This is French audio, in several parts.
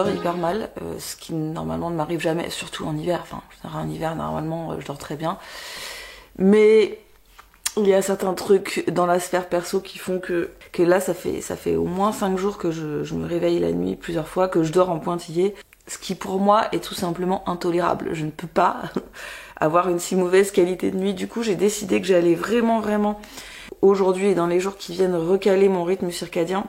dors hyper mal, ce qui normalement ne m'arrive jamais, surtout en hiver. Enfin, en hiver, normalement, je dors très bien. Mais il y a certains trucs dans la sphère perso qui font que là, ça fait au moins 5 jours que je me réveille la nuit plusieurs fois, que je dors en pointillé. Ce qui pour moi est tout simplement intolérable. Je ne peux pas avoir une si mauvaise qualité de nuit. Du coup, j'ai décidé que j'allais vraiment aujourd'hui et dans les jours qui viennent recaler mon rythme circadien.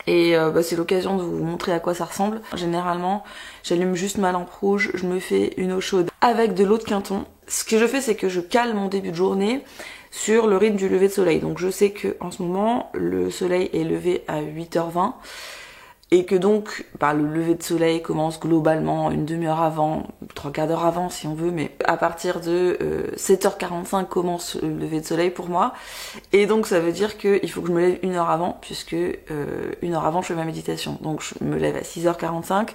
Et c'est l'occasion de vous montrer à quoi ça ressemble. Généralement, j'allume juste ma lampe rouge, je me fais une eau chaude avec de l'eau de Quinton. Ce que je fais, c'est que je cale mon début de journée sur le rythme du lever de soleil. Donc je sais que en ce moment, le soleil est levé à 8h20 et que donc le lever de soleil commence globalement une demi-heure avant, 3/4 d'heure avant si on veut, mais à partir de 7h45 commence le lever de soleil pour moi. Et donc ça veut dire qu'il faut que je me lève 1 heure avant, puisque 1 heure avant je fais ma méditation. Donc je me lève à 6h45,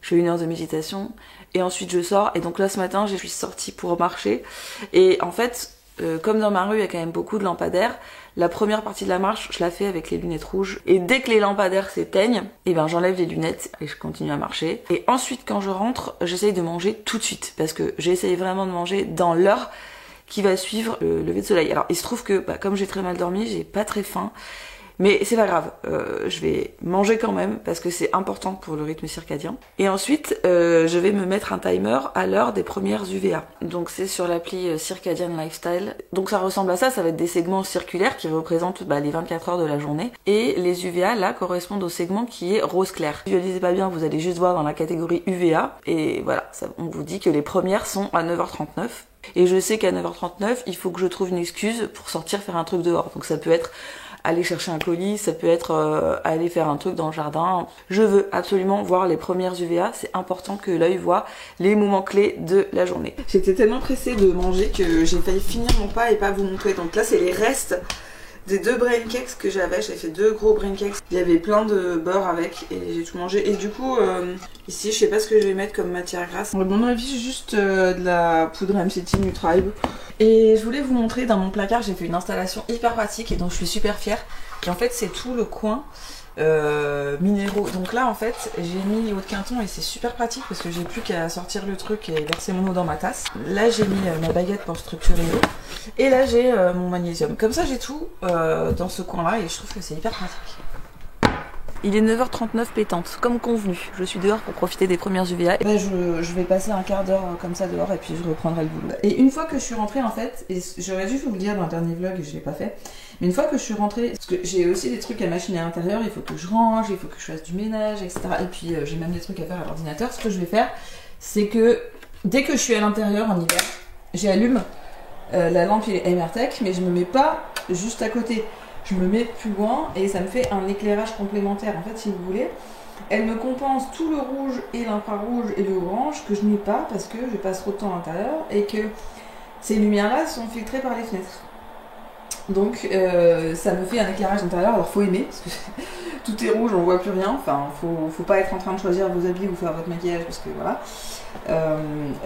je fais 1 heure de méditation, et ensuite je sors. Et donc là ce matin je suis sortie pour marcher, et en fait comme dans ma rue il y a quand même beaucoup de lampadaires, la première partie de la marche je la fais avec les lunettes rouges, et dès que les lampadaires s'éteignent, j'enlève les lunettes et je continue à marcher. Et ensuite quand je rentre, j'essaye de manger tout de suite, parce que j'essaye vraiment de manger dans l'heure qui va suivre le lever de soleil. Alors il se trouve que comme j'ai très mal dormi, j'ai pas très faim, mais c'est pas grave, je vais manger quand même parce que c'est important pour le rythme circadien. Et ensuite je vais me mettre un timer à l'heure des premières UVA. Donc c'est sur l'appli Circadian Lifestyle. Donc ça ressemble à ça, ça va être des segments circulaires qui représentent les 24 heures de la journée. Et les UVA là correspondent au segment qui est rose clair. Si vous ne lisez pas bien, vous allez juste voir dans la catégorie UVA. Et voilà, on vous dit que les premières sont à 9h39. Et je sais qu'à 9h39, il faut que je trouve une excuse pour sortir faire un truc dehors. Donc ça peut être aller chercher un colis, ça peut être aller faire un truc dans le jardin. Je veux absolument voir les premières UVA, c'est important que l'œil voit les moments clés de la journée. J'étais tellement pressée de manger que j'ai failli finir mon pas et pas vous montrer. Donc là c'est les restes des 2 brain cakes que j'avais fait 2 gros brain cakes. Il y avait plein de beurre avec et j'ai tout mangé. Et du coup, ici, je sais pas ce que je vais mettre comme matière grasse. À mon avis, juste de la poudre MCT Nutribe. Et je voulais vous montrer dans mon placard, j'ai fait une installation hyper pratique et dont je suis super fière. Et en fait, c'est tout le coin minéraux. Donc là, en fait, j'ai mis l'eau de Quinton et c'est super pratique parce que j'ai plus qu'à sortir le truc et verser mon eau dans ma tasse. Là, j'ai mis ma baguette pour structurer l'eau. Et là, j'ai mon magnésium. Comme ça, j'ai tout dans ce coin-là et je trouve que c'est hyper pratique. Il est 9h39 pétante, comme convenu. Je suis dehors pour profiter des premières UVA. Je vais passer un quart d'heure comme ça dehors et puis je reprendrai le boulot. Et une fois que je suis rentrée en fait, et j'aurais dû vous le dire dans le dernier vlog et je l'ai pas fait, mais une fois que je suis rentrée, parce que j'ai aussi des trucs à machiner à l'intérieur, il faut que je range, il faut que je fasse du ménage, etc. Et puis j'ai même des trucs à faire à l'ordinateur. Ce que je vais faire, c'est que dès que je suis à l'intérieur en hiver, j'allume la lampe MRTech, mais je me mets pas juste à côté. Je me mets plus loin et ça me fait un éclairage complémentaire. En fait, si vous voulez, elle me compense tout le rouge et l'infrarouge et le orange que je n'ai pas parce que je passe trop de temps à l'intérieur et que ces lumières-là sont filtrées par les fenêtres. Donc, ça me fait un éclairage intérieur. Alors, faut aimer parce que tout est rouge, on voit plus rien. Enfin, faut pas être en train de choisir vos habits ou faire votre maquillage parce que voilà.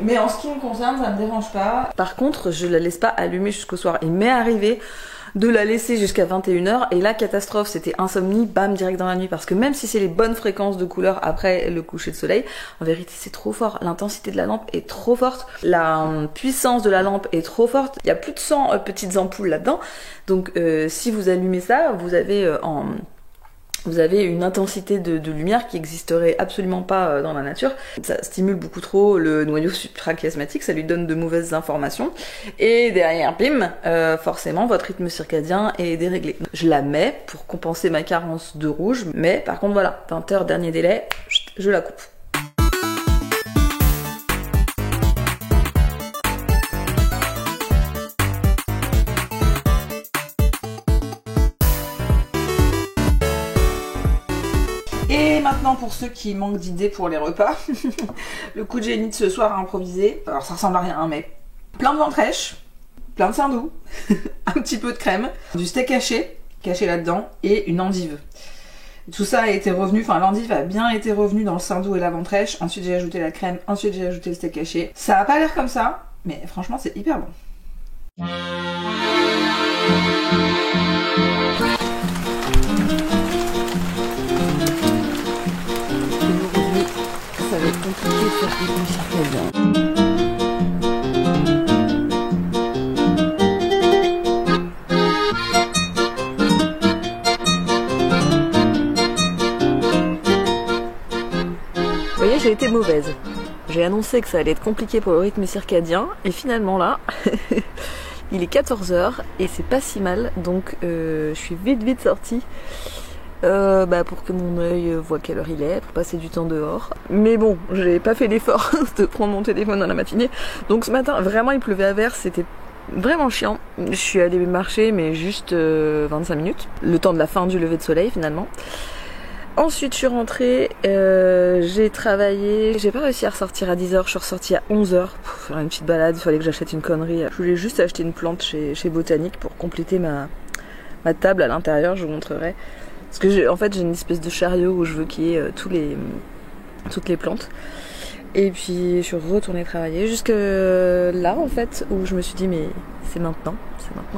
Mais en ce qui me concerne, ça me dérange pas. Par contre, je la laisse pas allumer jusqu'au soir. Il m'est arrivé de la laisser jusqu'à 21h et la catastrophe, c'était insomnie, bam, direct dans la nuit, parce que même si c'est les bonnes fréquences de couleur après le coucher de soleil, en vérité c'est trop fort, l'intensité de la lampe est trop forte, la puissance de la lampe est trop forte, il y a plus de 100 petites ampoules là-dedans, donc si vous allumez ça, vous avez une intensité de lumière qui n'existerait absolument pas dans la nature. Ça stimule beaucoup trop le noyau suprachiasmatique, ça lui donne de mauvaises informations. Et derrière, bim, forcément, votre rythme circadien est déréglé. Je la mets pour compenser ma carence de rouge, mais par contre, voilà, 20h, dernier délai, je la coupe. Et maintenant pour ceux qui manquent d'idées pour les repas, le coup de génie de ce soir improvisé, alors ça ressemble à rien mais plein de ventrèche, plein de sardou, un petit peu de crème, du steak haché, caché là-dedans et une endive. Tout ça a été revenu, enfin l'endive a bien été revenue dans le sardou et la ventrèche, ensuite j'ai ajouté la crème, ensuite j'ai ajouté le steak haché. Ça a pas l'air comme ça, mais franchement c'est hyper bon. compliqué de faire rythme circadien. Vous voyez, j'ai été mauvaise. J'ai annoncé que ça allait être compliqué pour le rythme circadien et finalement là, il est 14 h et c'est pas si mal, donc je suis vite sortie pour que mon œil voit quelle heure il est, pour passer du temps dehors. Mais bon, j'ai pas fait l'effort de prendre mon téléphone dans la matinée, donc ce matin vraiment il pleuvait à verse, c'était vraiment chiant. Je suis allée marcher mais juste 25 minutes, le temps de la fin du lever de soleil finalement. Ensuite je suis rentrée, j'ai travaillé, j'ai pas réussi à ressortir à 10 h, je suis ressortie à 11 h pour faire une petite balade, il fallait que j'achète une connerie. Je voulais juste acheter une plante chez Botanique pour compléter ma table à l'intérieur, je vous montrerai. Parce que en fait j'ai une espèce de chariot où je veux qu'il y ait toutes les plantes. Et puis je suis retournée travailler jusque là en fait où je me suis dit mais c'est maintenant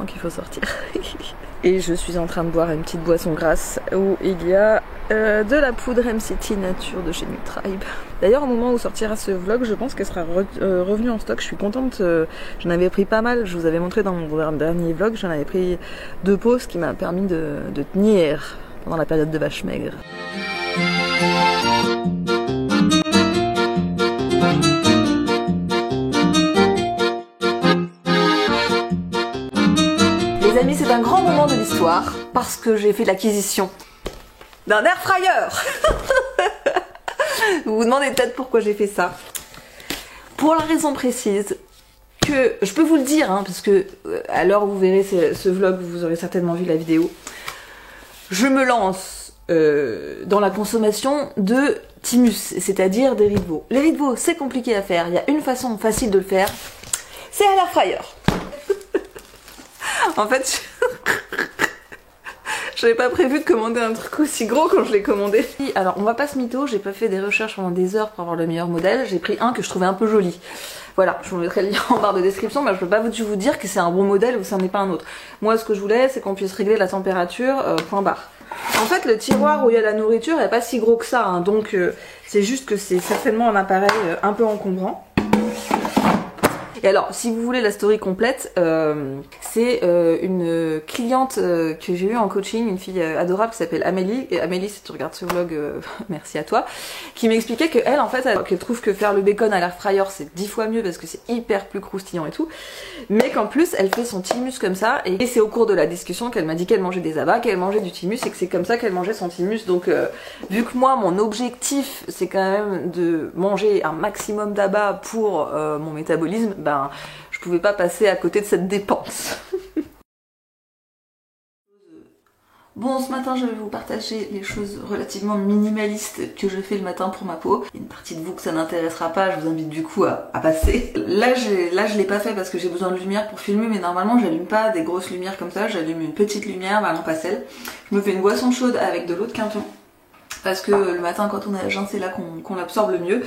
qu'il faut sortir. Et je suis en train de boire une petite boisson grasse où il y a de la poudre MCT Nature de chez Nutribe. D'ailleurs au moment où sortira ce vlog, je pense qu'elle sera revenue en stock. Je suis contente, j'en avais pris pas mal, je vous avais montré dans mon dernier vlog, j'en avais pris 2 pots, ce qui m'a permis de tenir pendant la période de vache maigre. Les amis, c'est un grand moment de l'histoire parce que j'ai fait l'acquisition d'un air fryer. Vous vous demandez peut-être pourquoi j'ai fait ça. Pour la raison précise que je peux vous le dire, parce que à l'heure où vous verrez ce vlog, vous aurez certainement vu la vidéo. Je me lance dans la consommation de Timus, c'est-à-dire des riz de veau. Les riz de veau, c'est compliqué à faire. Il y a une façon facile de le faire, c'est à l'air fryer. En fait, j'avais pas prévu de commander un truc aussi gros quand je l'ai commandé. Alors, on va pas se mytho, j'ai pas fait des recherches pendant des heures pour avoir le meilleur modèle. J'ai pris un que je trouvais un peu joli. Voilà, je vous mettrai le lien en barre de description, mais je peux pas vous dire que c'est un bon modèle ou ça n'est pas un autre. Moi, ce que je voulais, c'est qu'on puisse régler la température, point barre. En fait, le tiroir où il y a la nourriture est pas si gros que ça, donc c'est juste que c'est certainement un appareil un peu encombrant. Et alors, si vous voulez la story complète, c'est une cliente que j'ai eue en coaching, une fille adorable qui s'appelle Amélie. Et Amélie, si tu regardes ce vlog, merci à toi, qui m'expliquait qu'elle, en fait, qu'elle trouve que faire le bacon à l'air fryer, c'est 10 fois mieux parce que c'est hyper plus croustillant et tout. Mais qu'en plus, elle fait son timus comme ça. Et c'est au cours de la discussion qu'elle m'a dit qu'elle mangeait des abats, qu'elle mangeait du timus et que c'est comme ça qu'elle mangeait son timus. Donc, vu que moi, mon objectif, c'est quand même de manger un maximum d'abats pour mon métabolisme, je pouvais pas passer à côté de cette dépense. Bon, ce matin, je vais vous partager les choses relativement minimalistes que je fais le matin pour ma peau. Il y a une partie de vous que ça n'intéressera pas, je vous invite du coup à passer. Là, je l'ai pas fait parce que j'ai besoin de lumière pour filmer, mais normalement, j'allume pas des grosses lumières comme ça, j'allume une petite lumière, ma lampe à sel. Je me fais une boisson chaude avec de l'eau de Quinton. Parce que le matin quand on est à jeun c'est là qu'on absorbe le mieux.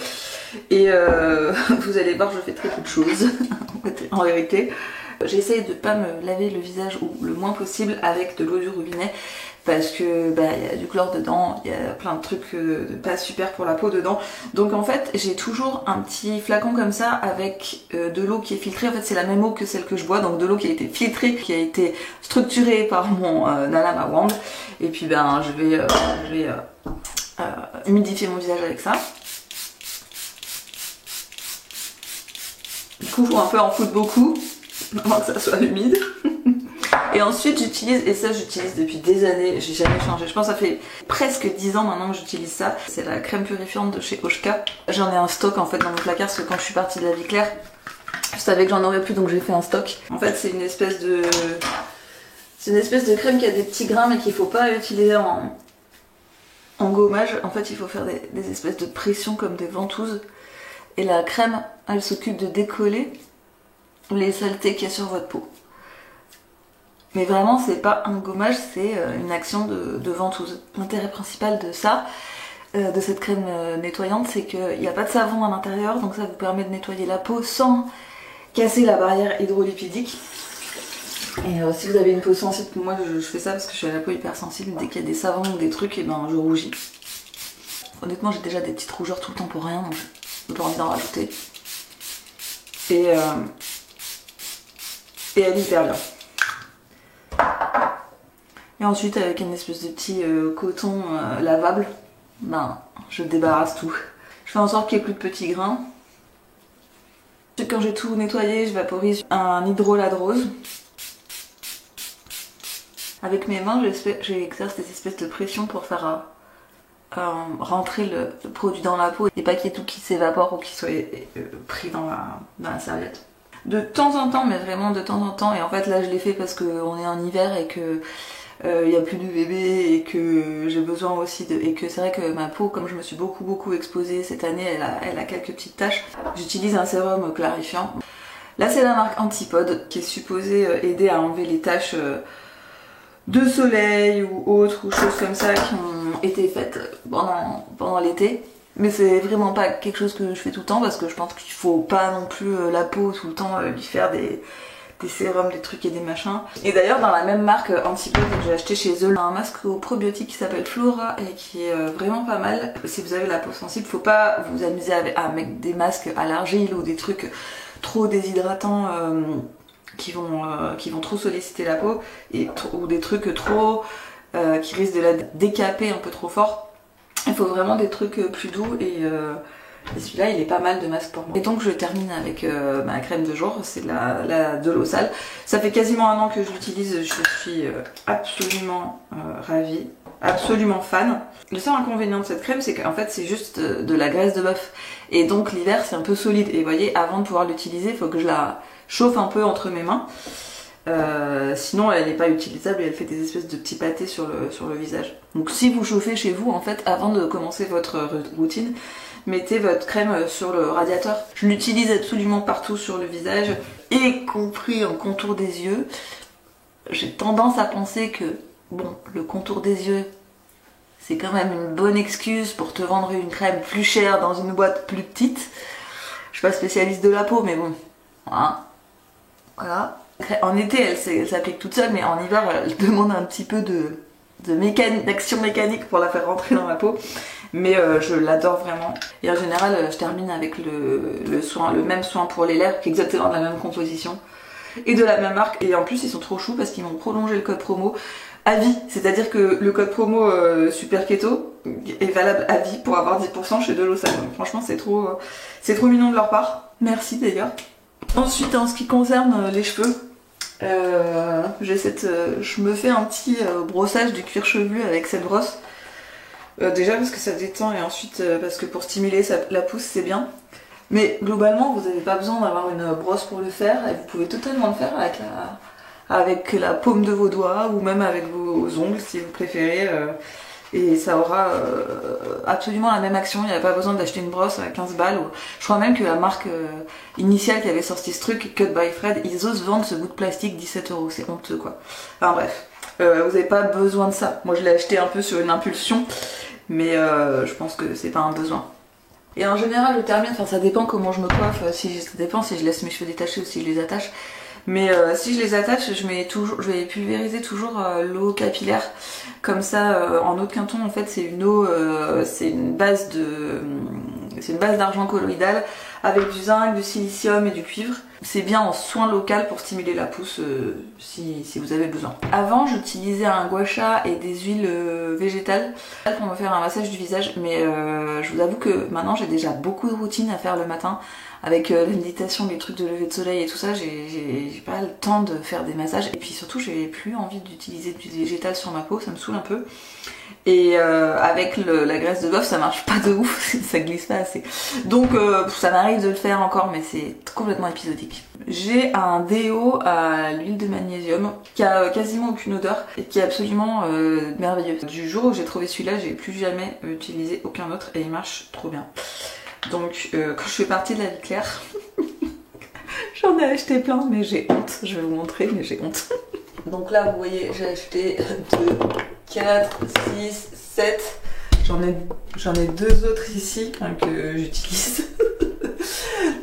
Et vous allez voir je fais très peu de choses en vérité. J'essaye de pas me laver le visage ou le moins possible avec de l'eau du robinet. Parce que y a du chlore dedans, il y a plein de trucs pas super pour la peau dedans. Donc en fait j'ai toujours un petit flacon comme ça avec de l'eau qui est filtrée. En fait c'est la même eau que celle que je bois, donc de l'eau qui a été filtrée, qui a été structurée par mon Nala Ma Wand. Et puis je vais humidifier mon visage avec ça. Du coup faut un peu en foutre beaucoup avant que ça soit humide. Et ensuite j'utilise, et ça j'utilise depuis des années, j'ai jamais changé, je pense que ça fait presque 10 ans maintenant que j'utilise ça. C'est la crème purifiante de chez Oshka. J'en ai un stock en fait dans mon placard parce que quand je suis partie de la vie claire, je savais que j'en aurais plus donc j'ai fait un stock. En fait c'est une espèce de crème qui a des petits grains mais qu'il faut pas utiliser en gommage. En fait il faut faire des espèces de pressions comme des ventouses. Et la crème elle s'occupe de décoller les saletés qu'il y a sur votre peau. Mais vraiment c'est pas un gommage, c'est une action de ventouse. L'intérêt principal de ça, de cette crème nettoyante, c'est qu'il n'y a pas de savon à l'intérieur, donc ça vous permet de nettoyer la peau sans casser la barrière hydrolipidique. Et si vous avez une peau sensible, moi je fais ça parce que je suis à la peau hyper sensible, dès qu'il y a des savons ou des trucs, et je rougis. Honnêtement j'ai déjà des petites rougeurs tout le temps pour rien, donc j'ai pas envie d'en rajouter. Et elle est hyper bien. Et ensuite avec une espèce de petit coton lavable, ben je débarrasse tout. Je fais en sorte qu'il n'y ait plus de petits grains. Quand j'ai tout nettoyé, je vaporise un hydrolat de rose. Avec mes mains, j'exerce des espèces de pression pour faire rentrer le produit dans la peau et pas qu'il y ait tout qui s'évapore ou qui soit pris dans la serviette. De temps en temps, mais vraiment de temps en temps, et en fait là je l'ai fait parce qu'on est en hiver et que il n'y a plus de bébé et que j'ai besoin aussi et que c'est vrai que ma peau, comme je me suis beaucoup exposée cette année, elle a quelques petites taches. J'utilise un sérum clarifiant. Là c'est la marque Antipode qui est supposée aider à enlever les taches de soleil ou autres ou choses comme ça qui ont été faites pendant l'été. Mais c'est vraiment pas quelque chose que je fais tout le temps parce que je pense qu'il faut pas non plus la peau tout le temps lui faire des sérums, des trucs et des machins. Et d'ailleurs dans la même marque Antipode que j'ai acheté chez eux, un masque au probiotique qui s'appelle Flora et qui est vraiment pas mal. Si vous avez la peau sensible, faut pas vous amuser à mettre des masques à l'argile ou des trucs trop déshydratants qui vont trop solliciter la peau ou des trucs trop qui risquent de la décaper un peu trop fort. Il faut vraiment des trucs plus doux et celui-là il est pas mal de masque pour moi. Et donc je termine avec ma crème de jour, c'est de l'eau sale. Ça fait quasiment un an que je l'utilise, je suis absolument ravie, absolument fan. Le seul inconvénient de cette crème c'est qu'en fait c'est juste de la graisse de bœuf et donc l'hiver c'est un peu solide et vous voyez avant de pouvoir l'utiliser il faut que je la chauffe un peu entre mes mains. Sinon elle n'est pas utilisable et elle fait des espèces de petits pâtés sur le visage. Donc si vous chauffez chez vous en fait avant de commencer votre routine, mettez votre crème sur le radiateur. Je l'utilise absolument partout sur le visage, y compris en contour des yeux. J'ai tendance à penser que bon, le contour des yeux c'est quand même une bonne excuse pour te vendre une crème plus chère dans une boîte plus petite. Je suis pas spécialiste de la peau mais bon, hein, voilà. En été, elle s'applique toute seule, mais en hiver, elle demande un petit peu d'action mécanique pour la faire rentrer dans ma peau. Mais je l'adore vraiment. Et en général, je termine avec le même soin pour les lèvres, qui est exactement de la même composition. Et de la même marque. Et en plus, ils sont trop choux parce qu'ils m'ont prolongé le code promo à vie. C'est-à-dire que le code promo Super Keto est valable à vie pour avoir 10% chez De l'eau sale. Donc franchement, c'est trop mignon de leur part. Merci d'ailleurs. Ensuite, en ce qui concerne les cheveux, je me fais un petit brossage du cuir chevelu avec cette brosse. Déjà parce que ça détend et ensuite parce que pour stimuler la pousse c'est bien. Mais globalement, vous n'avez pas besoin d'avoir une brosse pour le faire et vous pouvez totalement le faire avec la paume de vos doigts ou même avec vos ongles si vous préférez. Et ça aura absolument la même action, il n'y a pas besoin d'acheter une brosse à 15 balles. Je crois même que la marque initiale qui avait sorti ce truc, Cut by Fred, ils osent vendre ce bout de plastique 17 €, c'est honteux quoi. Enfin bref, vous n'avez pas besoin de ça. Moi je l'ai acheté un peu sur une impulsion, mais je pense que c'est pas un besoin. Et en général je termine, enfin ça dépend comment je me coiffe, ça dépend si je laisse mes cheveux détachés ou si je les attache. Mais si je les attache, je vais pulvériser toujours l'eau capillaire. Comme ça, en eau de Quinton, en fait, c'est une base d'argent colloïdal avec du zinc, du silicium et du cuivre. C'est bien en soin local pour stimuler la pousse si vous avez besoin. Avant, j'utilisais un gua sha et des huiles végétales pour me faire un massage du visage, mais je vous avoue que maintenant j'ai déjà beaucoup de routines à faire le matin. Avec la méditation, les trucs de lever de soleil et tout ça, j'ai pas le temps de faire des massages. Et puis surtout, j'ai plus envie d'utiliser du végétal sur ma peau, ça me saoule un peu. Et avec la graisse de bœuf, ça marche pas de ouf, ça glisse pas assez. Donc ça m'arrive de le faire encore, mais c'est complètement épisodique. J'ai un déo à l'huile de magnésium qui a quasiment aucune odeur et qui est absolument merveilleux. Du jour où j'ai trouvé celui-là, j'ai plus jamais utilisé aucun autre et il marche trop bien. Donc quand je suis partie de la vie claire, j'en ai acheté plein mais j'ai honte, je vais vous montrer mais j'ai honte. Donc là vous voyez j'ai acheté 2, 4, 6, 7, j'en ai 2 autres ici que j'utilise.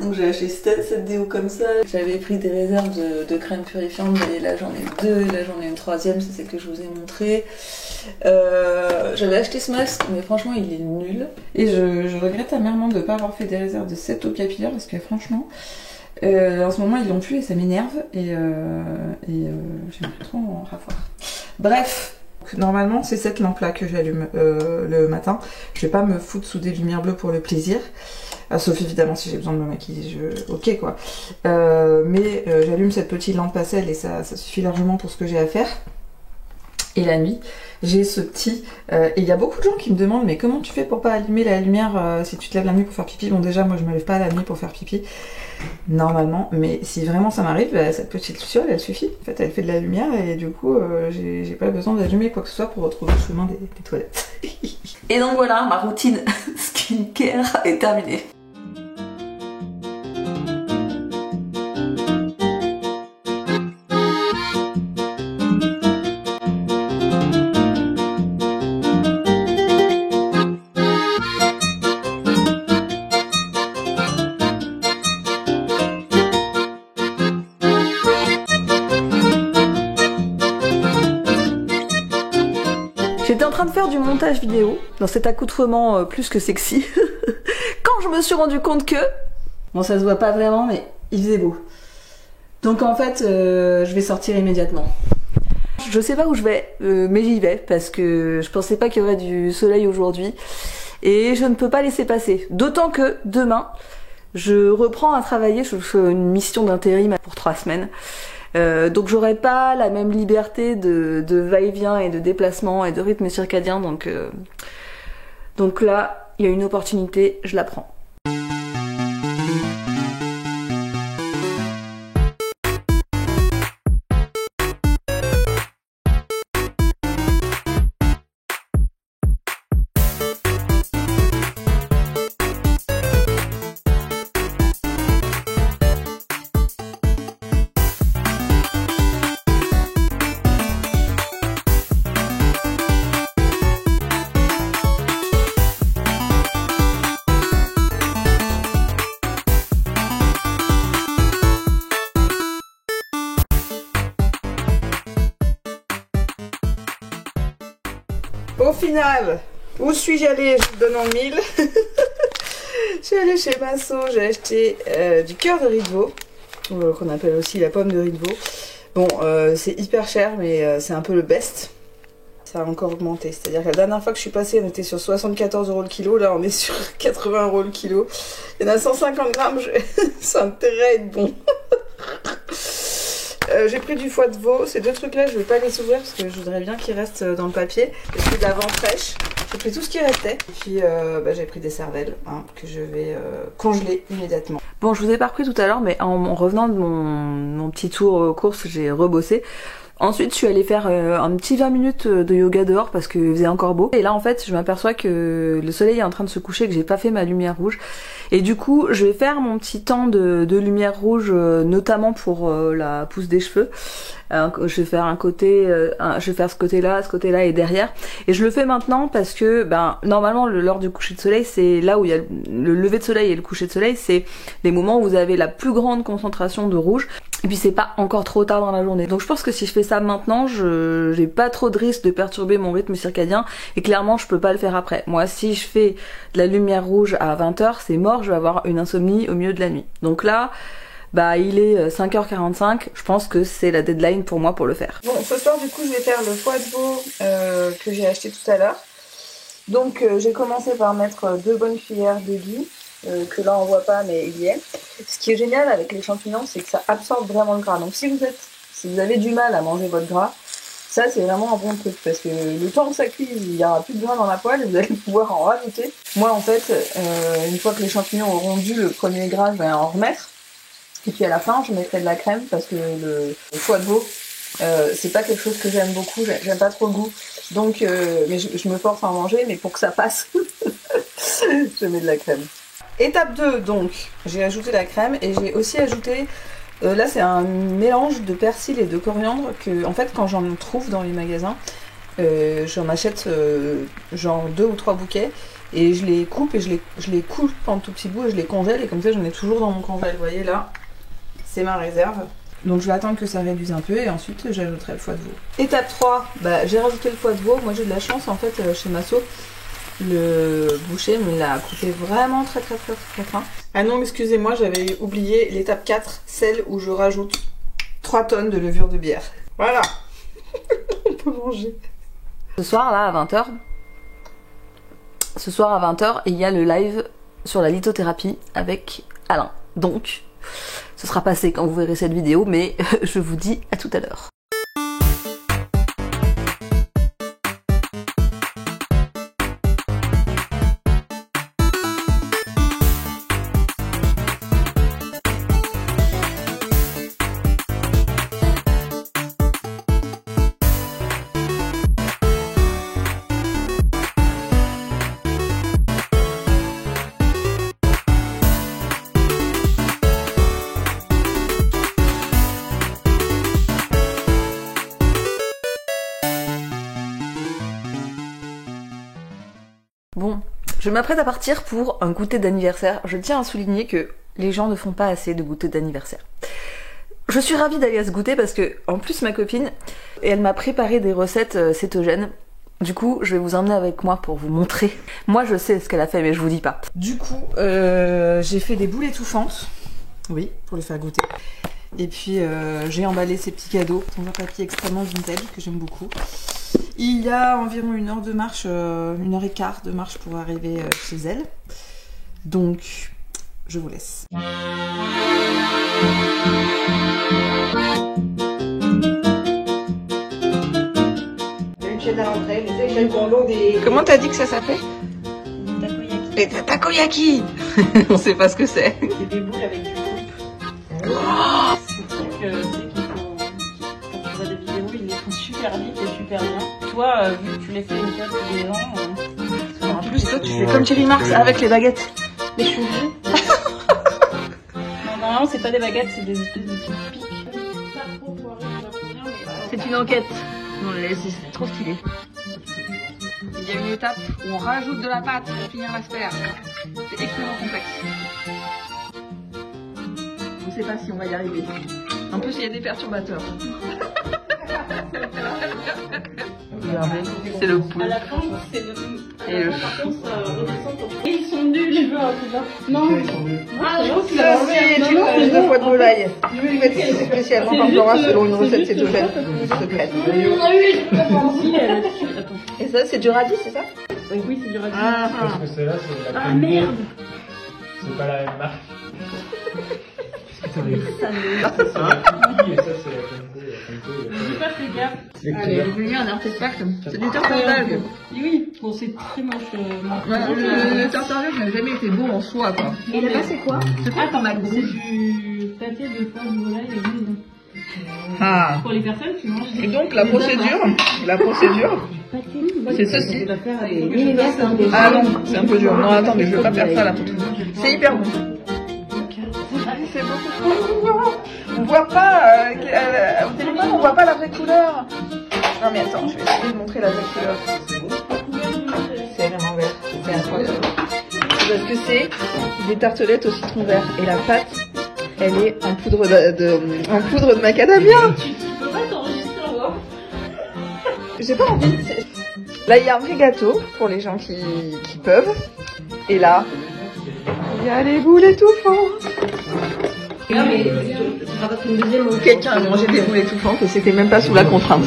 Donc j'ai acheté cette déo comme ça. J'avais pris des réserves de crème purifiante et là j'en ai deux, là j'en ai une troisième, c'est celle que je vous ai montrée. J'avais acheté ce masque mais franchement il est nul. Et je regrette amèrement de ne pas avoir fait des réserves de cette eau capillaire parce que franchement en ce moment ils l'ont plus et ça m'énerve et j'aimerais trop en ravoir. Bref. Normalement c'est cette lampe là que j'allume le matin. Je vais pas me foutre sous des lumières bleues pour le plaisir. Sauf évidemment si j'ai besoin de me maquiller, ok quoi. Mais j'allume cette petite lampe à sel et ça suffit largement pour ce que j'ai à faire. Et la nuit, j'ai ce petit... et il y a beaucoup de gens qui me demandent mais comment tu fais pour pas allumer la lumière si tu te lèves la nuit pour faire pipi. Bon déjà moi je me lève pas la nuit pour faire pipi, normalement, mais si vraiment ça m'arrive, bah, cette petite luciole elle suffit. En fait elle fait de la lumière et du coup j'ai pas besoin d'allumer quoi que ce soit pour retrouver le chemin des toilettes. Et donc voilà, ma routine skincare est terminée. J'étais en train de faire du montage vidéo dans cet accoutrement plus que sexy quand je me suis rendu compte que... Bon ça se voit pas vraiment mais il faisait beau. Donc en fait je vais sortir immédiatement. Je sais pas où je vais mais j'y vais parce que je pensais pas qu'il y aurait du soleil aujourd'hui et je ne peux pas laisser passer. D'autant que demain je reprends à travailler, je fais une mission d'intérim pour 3 semaines. Donc j'aurai pas la même liberté de va-et-vient et de déplacement et de rythme circadien, donc là il y a une opportunité, je la prends. Au final, où suis-je allée? Je vous donne en mille. Je suis allée chez Masso, j'ai acheté du cœur de riz de veau, qu'on appelle aussi la pomme de riz de veau. Bon, c'est hyper cher, mais c'est un peu le best. Ça a encore augmenté, c'est-à-dire que la dernière fois que je suis passée, on était sur 74 € le kilo, là on est sur 80 € le kilo. Il y en a 150 grammes, ça a intérêt à être bon. J'ai pris du foie de veau, ces deux trucs là je vais pas les ouvrir parce que je voudrais bien qu'ils restent dans le papier. J'ai pris de la vente fraîche, j'ai pris tout ce qui restait. Et puis j'ai pris des cervelles que je vais congeler immédiatement. Bon, je vous ai pas repris tout à l'heure mais en revenant de mon petit tour aux courses j'ai rebossé. Ensuite je suis allée faire un petit 20 minutes de yoga dehors parce qu'il faisait encore beau. Et là en fait je m'aperçois que le soleil est en train de se coucher, que j'ai pas fait ma lumière rouge. Et du coup je vais faire mon petit temps de lumière rouge notamment pour la pousse des cheveux. Je vais faire un côté, je vais faire ce côté-là et derrière. Et je le fais maintenant parce que normalement l'heure du coucher de soleil c'est là où il y a le lever de soleil et le coucher de soleil, c'est les moments où vous avez la plus grande concentration de rouge. Et puis c'est pas encore trop tard dans la journée. Donc je pense que si je fais ça maintenant, j'ai pas trop de risque de perturber mon rythme circadien. Et clairement je peux pas le faire après. Moi si je fais de la lumière rouge à 20 h, c'est mort, je vais avoir une insomnie au milieu de la nuit. Donc là, il est 5h45, je pense que c'est la deadline pour moi pour le faire. Bon, ce soir du coup je vais faire le foie de veau que j'ai acheté tout à l'heure. Donc j'ai commencé par mettre 2 bonnes cuillères de ghee. Que là on voit pas mais il y est. Ce qui est génial avec les champignons c'est que ça absorbe vraiment le gras. Donc si vous avez du mal à manger votre gras, ça c'est vraiment un bon truc parce que le temps que ça cuise il y aura plus de gras dans la poêle et vous allez pouvoir en rajouter. Moi en fait une fois que les champignons auront dû le premier gras je vais en remettre et puis à la fin je mettrai de la crème parce que le foie de veau c'est pas quelque chose que j'aime beaucoup, j'aime pas trop le goût donc mais je me force à en manger mais pour que ça passe je mets de la crème. Étape 2, donc j'ai ajouté la crème et j'ai aussi ajouté, là c'est un mélange de persil et de coriandre que en fait quand j'en trouve dans les magasins, j'en achète genre 2 ou 3 bouquets Et je les coupe et je les coupe en tout petits bouts et je les congèle. Et comme ça, j'en ai toujours dans mon congèle. Vous voyez là, c'est ma réserve. Donc je vais attendre que ça réduise un peu et ensuite j'ajouterai le foie de veau. Étape 3, bah, j'ai rajouté le foie de veau. Moi j'ai de la chance en fait chez Masso. Le boucher me l'a coupé vraiment très fin. Ah non, excusez-moi, j'avais oublié l'étape 4, celle où je rajoute 3 tonnes de levure de bière. Voilà. On peut manger. Ce soir là à 20h, il y a le live sur la lithothérapie avec Alain. Donc, ce sera passé quand vous verrez cette vidéo, mais je vous dis à tout à l'heure. Bon, je m'apprête à partir pour un goûter d'anniversaire. Je tiens à souligner que les gens ne font pas assez de goûter d'anniversaire. Je suis ravie d'aller à ce goûter parce que, en plus, ma copine, elle m'a préparé des recettes cétogènes. Du coup, je vais vous emmener avec moi pour vous montrer. Moi, je sais ce qu'elle a fait, mais je vous dis pas. Du coup, j'ai fait des boules étouffantes. Oui, pour les faire goûter. Et puis, j'ai emballé ces petits cadeaux dans un papier extrêmement vintage que j'aime beaucoup. Il y a environ 1 heure de marche, 1h15 de marche pour arriver chez elle. Donc, je vous laisse. Comment t'as dit que ça s'appelait? Les takoyaki. On sait pas ce que c'est. C'est des boules avec du coupe. Oh, C'est truc, c'est qu'ils font. Quand tu vois des vidéos, ils les font super vite et super bien. Toi, vu que tu les fais une fois tous les ans. en plus, toi, tu fais comme Thierry Marx avec les baguettes. Les cheveux. Non, normalement, c'est pas des baguettes, c'est des espèces de petites piques. C'est une enquête. C'est trop stylé. Il y a une étape où on rajoute de la pâte pour finir l'asperge. C'est extrêmement complexe. On ne sait pas si on va y arriver. En plus, il y a des perturbateurs. Regardez, c'est le poulpe. À la fin, c'est le. Et le Et ils sont nuls, les gens, c'est ça. Non. Ah, non, c'est ça, c'est une couche de foie de volaille. Faite spécialement par Flora selon une recette cétogène secrète. Et ça, c'est du radis, c'est ça? Oui, c'est du radis. Parce que celle-là, c'est la Ah merde. C'est pas la même marque. Ça Ça, c'est la Kiki et ça, c'est la Kenko. J'ai pas fait gaffe. Allez, elle est venue un artefact. C'est du tartare d'algues. Oui, bon, c'est très moche. Le tartare d'algues n'a jamais été beau en soi, quoi. Et là-bas, c'est quoi? C'est quoi comme algue? C'est du pâté de foie de volaille et d'huile. Ah. Pour les personnes qui mangent des. Et donc, la procédure, c'est ceci. Ah non, c'est un peu dur. Non, attends, mais je veux pas faire ça, là. C'est hyper bon. C'est beaucoup trop. On voit pas, au téléphone, on voit pas la vraie couleur. Non, mais attends, je vais essayer de montrer la vraie couleur. C'est vraiment vert. C'est incroyable. Parce que c'est des tartelettes au citron vert. Et la pâte, elle est en poudre en poudre de macadamia. Tu peux pas t'enregistrer en voix. J'ai pas envie. Là, il y a un vrai gâteau pour les gens qui peuvent. Et là, il y a les boules étouffantes. Non, mais tu vas une deuxième. Quelqu'un a mangé des boules étouffantes et c'était même pas sous la contrainte.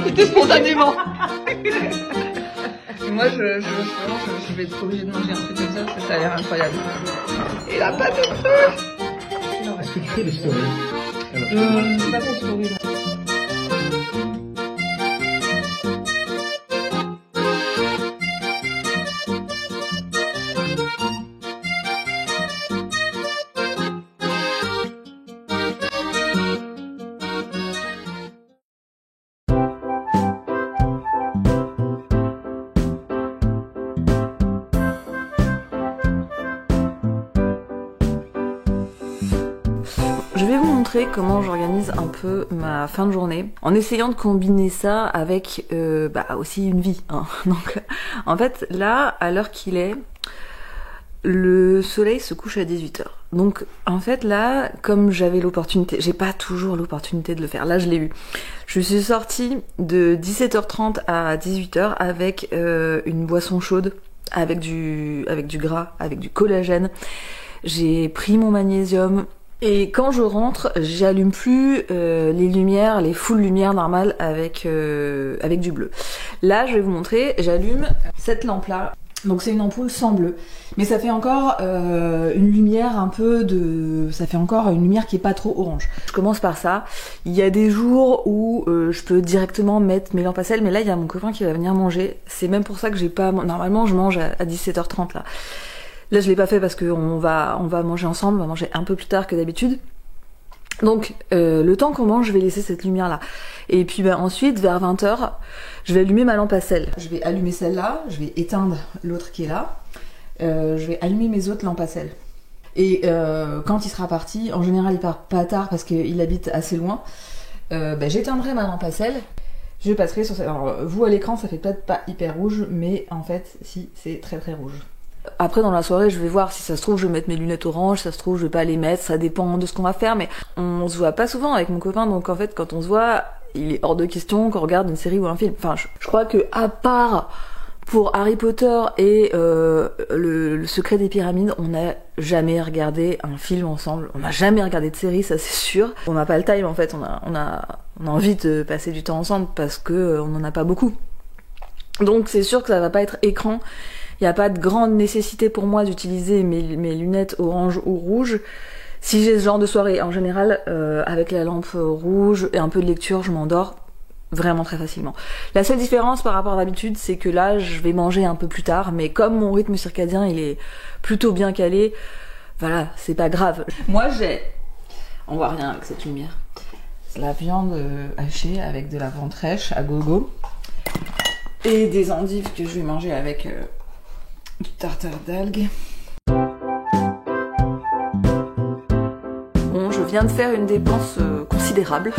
C'était spontanément. Moi, je vais être obligée de manger un truc comme ça parce que ça a l'air incroyable. Et la pâte au feu. Est-ce que tu fais des stories? C'est pas ton story. montrer comment j'organise un peu ma fin de journée, en essayant de combiner ça avec aussi une vie. Hein. Donc en fait là, à l'heure qu'il est, le soleil se couche à 18h. Donc en fait là, comme j'avais l'opportunité, j'ai pas toujours l'opportunité de le faire, là je l'ai eu. Je suis sortie de 17h30 à 18h avec une boisson chaude, avec du gras, avec du collagène. J'ai pris mon magnésium. Et quand je rentre, j'allume plus les lumières, les full lumières normales avec du bleu. Là, je vais vous montrer, j'allume cette lampe-là. Donc c'est une ampoule sans bleu, mais ça fait encore une lumière ça fait encore une lumière qui est pas trop orange. Je commence par ça. Il y a des jours où je peux directement mettre mes lampes à sel, mais là il y a mon copain qui va venir manger. C'est même pour ça que j'ai pas. Normalement je mange à 17h30 là. Là je l'ai pas fait parce qu'on va manger ensemble, on va manger un peu plus tard que d'habitude. Donc le temps qu'on mange, je vais laisser cette lumière là. Et puis ensuite vers 20h, je vais allumer ma lampe à sel. Je vais allumer celle-là, je vais éteindre l'autre qui est là. Je vais allumer mes autres lampes à sel. Et quand il sera parti, en général il part pas tard parce qu'il habite assez loin, j'éteindrai ma lampe à sel. Je passerai sur celle. Alors vous à l'écran ça fait peut-être pas hyper rouge, mais en fait si, c'est très très rouge. Après dans la soirée je vais voir, si ça se trouve je vais mettre mes lunettes orange, si ça se trouve je vais pas les mettre, ça dépend de ce qu'on va faire, mais on se voit pas souvent avec mon copain, donc en fait quand on se voit, il est hors de question qu'on regarde une série ou un film. Enfin je crois que à part pour Harry Potter et le secret des pyramides, on n'a jamais regardé un film ensemble, on n'a jamais regardé de série, ça c'est sûr. On n'a pas le time en fait, on a envie de passer du temps ensemble parce que on en a pas beaucoup. Donc c'est sûr que ça va pas être écran. Il n'y a pas de grande nécessité pour moi d'utiliser mes lunettes orange ou rouge. Si j'ai ce genre de soirée, en général, avec la lampe rouge et un peu de lecture, je m'endors vraiment très facilement. La seule différence par rapport à d'habitude, c'est que là, je vais manger un peu plus tard, mais comme mon rythme circadien, il est plutôt bien calé, voilà, c'est pas grave. Moi, on voit rien avec cette lumière. C'est la viande hachée avec de la ventrèche à gogo et des endives que je vais manger avec du tartare d'algues. Bon, je viens de faire une dépense considérable,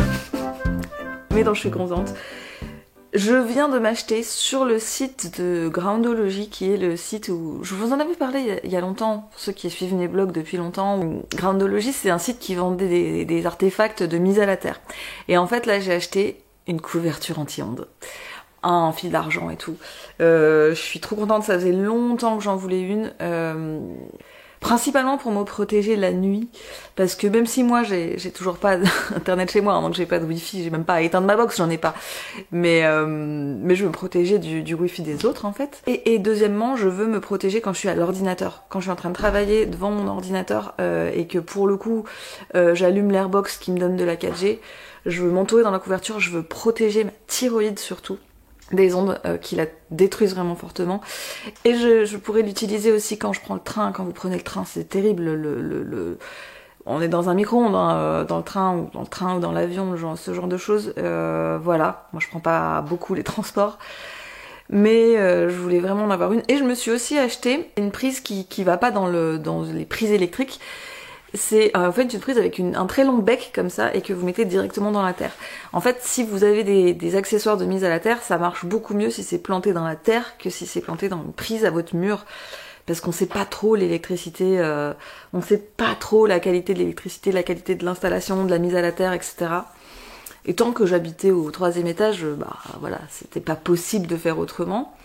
mais dont je suis contente. Je viens de m'acheter sur le site de Groundology, qui est le site où je vous en avais parlé il y a longtemps, pour ceux qui suivent mes blogs depuis longtemps. Groundology, c'est un site qui vendait des artefacts de mise à la terre. Et en fait, là, j'ai acheté une couverture anti-ondes, un fil d'argent et tout. Je suis trop contente, ça faisait longtemps que j'en voulais une. Principalement pour me protéger la nuit, parce que même si moi j'ai toujours pas internet chez moi, hein, donc j'ai pas de wifi, j'ai même pas à éteindre ma box, j'en ai pas, mais je veux me protéger du wifi des autres en fait. Et deuxièmement, je veux me protéger quand je suis à l'ordinateur, quand je suis en train de travailler devant mon ordinateur et que pour le coup j'allume l'airbox qui me donne de la 4G, je veux m'entourer dans la couverture, je veux protéger ma thyroïde surtout des ondes qui la détruisent vraiment fortement. Et je pourrais l'utiliser aussi quand je prends le train. Quand vous prenez le train, c'est terrible. On est dans un micro-ondes dans le train ou dans l'avion, ce genre de choses. Voilà, moi je prends pas beaucoup les transports, mais je voulais vraiment en avoir une. Et je me suis aussi acheté une prise qui va pas dans les prises électriques. C'est en fait une prise avec un très long bec comme ça et que vous mettez directement dans la terre. En fait, si vous avez des accessoires de mise à la terre, ça marche beaucoup mieux si c'est planté dans la terre que si c'est planté dans une prise à votre mur, parce qu'on sait pas trop l'électricité, on sait pas trop la qualité de l'électricité, la qualité de l'installation, de la mise à la terre, etc. Et tant que j'habitais au 3e étage, voilà, c'était pas possible de faire autrement.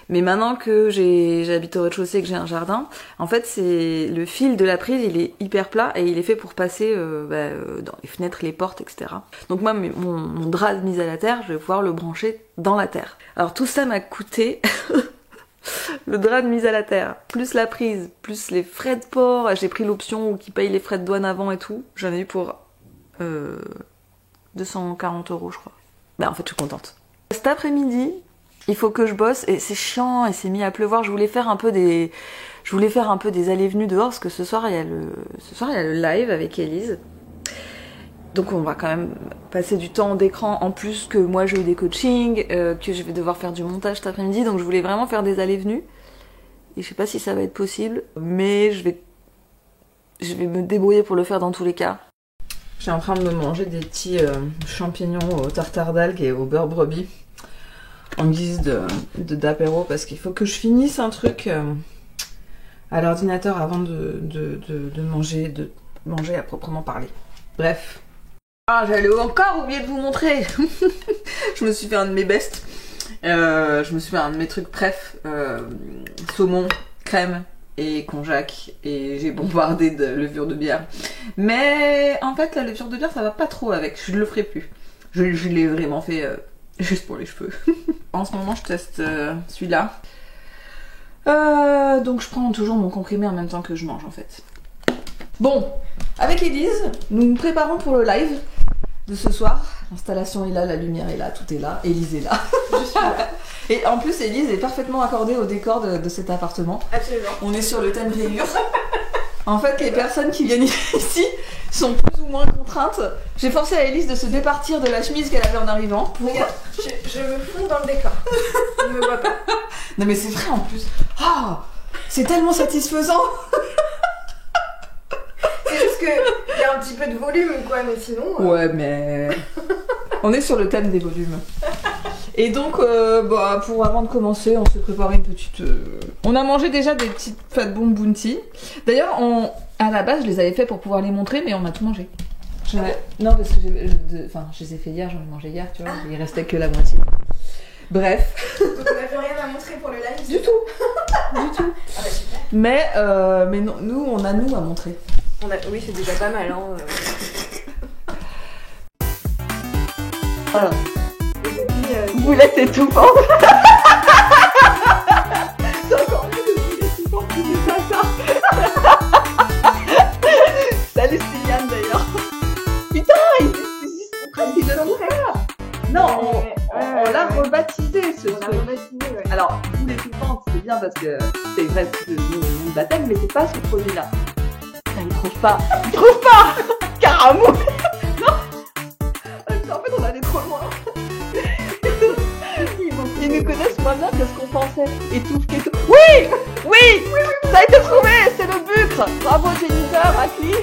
Mais maintenant que j'habite au rez-de-chaussée et que j'ai un jardin, en fait c'est le fil de la prise, il est hyper plat et il est fait pour passer dans les fenêtres, les portes, etc. Donc moi mon drap de mise à la terre, je vais pouvoir le brancher dans la terre. Alors tout ça m'a coûté le drap de mise à la terre, plus la prise, plus les frais de port. J'ai pris l'option qui paye les frais de douane avant et tout. J'en ai eu pour 240 € je crois. En fait je suis contente. Cet après-midi, il faut que je bosse et c'est chiant et c'est mis à pleuvoir. Je voulais faire un peu des allées-venues dehors parce que ce soir il y a le live avec Élise. Donc on va quand même passer du temps d'écran en plus que moi j'ai eu des coachings, que je vais devoir faire du montage cet après-midi. Donc je voulais vraiment faire des allées-venues et je sais pas si ça va être possible, mais je vais me débrouiller pour le faire dans tous les cas. Je suis en train de me manger des petits champignons au tartare d'algues et au beurre brebis en guise d'apéro parce qu'il faut que je finisse un truc à l'ordinateur avant de manger à proprement parler. Bref. Ah, j'allais encore oublier de vous montrer. Je me suis fait un de mes bests. Je me suis fait un de mes trucs préf. Saumon, crème et konjac. Et j'ai bombardé de levure de bière. Mais en fait, la levure de bière, ça va pas trop avec. Je le ferai plus. Je l'ai vraiment fait juste pour les cheveux. En ce moment, je teste celui-là. Donc je prends toujours mon comprimé en même temps que je mange en fait. Bon, avec Élise, nous nous préparons pour le live de ce soir. L'installation est là, la lumière est là, tout est là, Élise est là. Je suis là. Et en plus, Élise est parfaitement accordée au décor de cet appartement. Absolument. On est sur le thème rayures. En fait, les personnes qui viennent ici sont plus ou moins contraintes. J'ai forcé à Élise de se départir de la chemise qu'elle avait en arrivant. Pour... Regarde, je me fonds dans le décor. Il me voit pas. Non mais c'est vrai en plus. Ah, c'est tellement satisfaisant. C'est juste qu'il y a un petit peu de volume quoi, mais sinon... Ouais mais... On est sur le thème des volumes. Et donc, pour avant de commencer, on s'est préparé une petite... On a mangé déjà des petites fat bomb bounty. D'ailleurs, à la base, je les avais fait pour pouvoir les montrer, mais on a tout mangé. Non, parce que je les ai fait hier, j'en ai mangé hier, tu vois. Il restait que la moitié. Bref. Donc on n'a plus rien à montrer pour le live. Du tout. Du tout. Ah bah super. Mais non, nous, on a nous à montrer. Oui, c'est déjà pas mal. Hein. Voilà. Boulette étouffante. C'est encore mieux que boulette étouffante qui dit ça. Salut, c'est Yann d'ailleurs. Putain, il donne en frère. Non, on l'a rebaptisé ce truc. Ouais. Alors, boulette étouffante, c'est bien parce que c'est vrai que nom de baptême, mais c'est pas ce produit-là. Il trouve pas. Il trouve pas. Caramou. Non. En fait, on allait trop loin. Ils nous connaissent moins bien que ce qu'on pensait. Étouffe, étouffe. Oui, ça a été trouvé, c'est le bucre. Bravo Jennifer, Akli.